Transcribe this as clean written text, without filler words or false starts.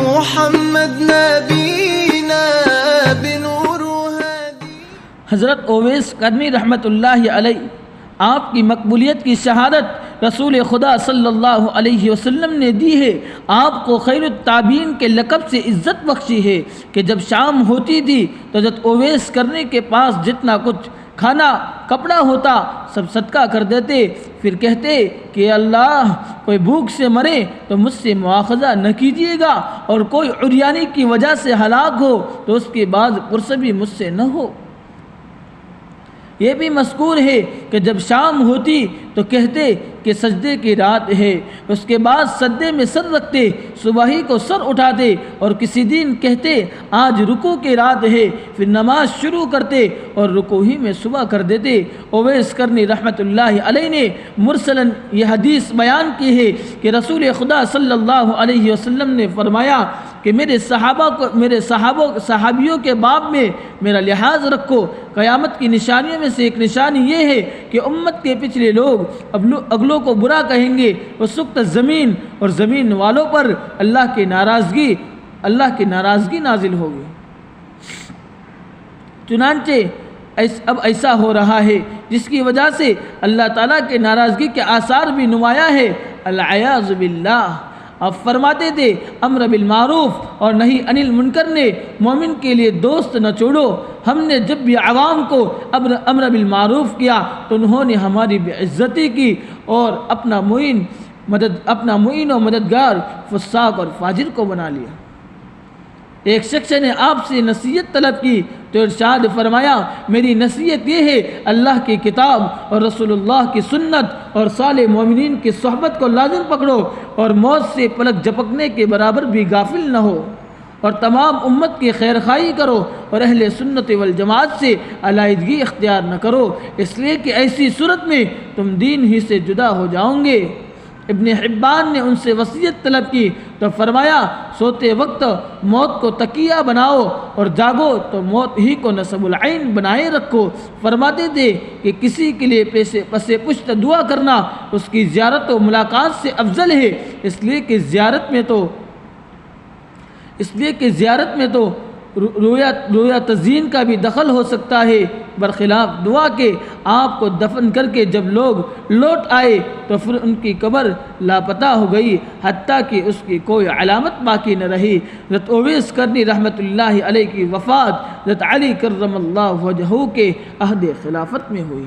محمد نبینا بنور هادی۔ حضرت اویس قرنی رحمۃ اللہ علیہ، آپ کی مقبولیت کی شہادت رسول خدا صلی اللہ علیہ وسلم نے دی ہے۔ آپ کو خیر التابعین کے لقب سے عزت بخشی ہے کہ جب شام ہوتی تھی تو حضرت اویس قرنی کے پاس جتنا کچھ کھانا کپڑا ہوتا سب صدقہ کر دیتے، پھر کہتے کہ اللہ کوئی بھوک سے مرے تو مجھ سے مواخذہ نہ کیجیے گا، اور کوئی عریانی کی وجہ سے ہلاک ہو تو اس کے بعد پرسبی مجھ سے نہ ہو۔ یہ بھی مذکور ہے کہ جب شام ہوتی تو کہتے کہ سجدے کی رات ہے، اس کے بعد سجدے میں سر رکھتے، صبح کو سر اٹھاتے، اور کسی دن کہتے آج رکوع کی رات ہے، پھر نماز شروع کرتے اور رکوع ہی میں صبح کر دیتے۔ اویس قرنی رحمۃ اللہ علیہ نے مرسلاً یہ حدیث بیان کی ہے کہ رسول خدا صلی اللہ علیہ وسلم نے فرمایا کہ میرے صحابیوں کے باب میں میرا لحاظ رکھو۔ قیامت کی نشانیوں میں سے ایک نشانی یہ ہے کہ امت کے پچھلے لوگ اگلوں کو برا کہیں گے، اس وقت زمین اور زمین والوں پر اللہ کی ناراضگی نازل ہوگی۔ چنانچہ اب ایسا ہو رہا ہے جس کی وجہ سے اللہ تعالیٰ کے ناراضگی کے آثار بھی نمایاں ہے، العیاذ باللہ۔ اب فرماتے تھے امر بالمعروف اور نہی عن المنکر نے مومن کے لیے دوست نہ چھوڑو۔ ہم نے جب بھی عوام کو امر بالمعروف کیا تو انہوں نے ہماری بے عزتی کی اور اپنا معین و مددگار فساق اور فاجر کو بنا لیا۔ ایک شخص نے آپ سے نصیحت طلب کی تو ارشاد فرمایا میری نصیحت یہ ہے اللہ کی کتاب اور رسول اللہ کی سنت اور صالح مومنین کی صحبت کو لازم پکڑو، اور موت سے پلک جھپکنے کے برابر بھی غافل نہ ہو، اور تمام امت کی خیر خواہی کرو، اور اہل سنت والجماعت سے علیحدگی اختیار نہ کرو، اس لیے کہ ایسی صورت میں تم دین ہی سے جدا ہو جاؤ گے۔ ابن حبان نے ان سے وصیت طلب کی تو فرمایا سوتے وقت موت کو تکیہ بناؤ اور جاگو تو موت ہی کو نصب العین بنائے رکھو۔ فرماتے تھے کہ کسی کے لیے پس پشت دعا کرنا اس کی زیارت و ملاقات سے افضل ہے، اس لیے کہ زیارت میں تو رویا تزیین کا بھی دخل ہو سکتا ہے، برخلاف دعا کے آپ کو دفن کر کے جب لوگ لوٹ آئے تو پھر ان کی قبر لاپتہ ہو گئی، حتیٰ کہ اس کی کوئی علامت باقی نہ رہی۔ حضرت اویس قرنی رحمۃ اللہ علیہ کی وفات حضرت علی کرم اللہ وجہہ کے عہد خلافت میں ہوئی۔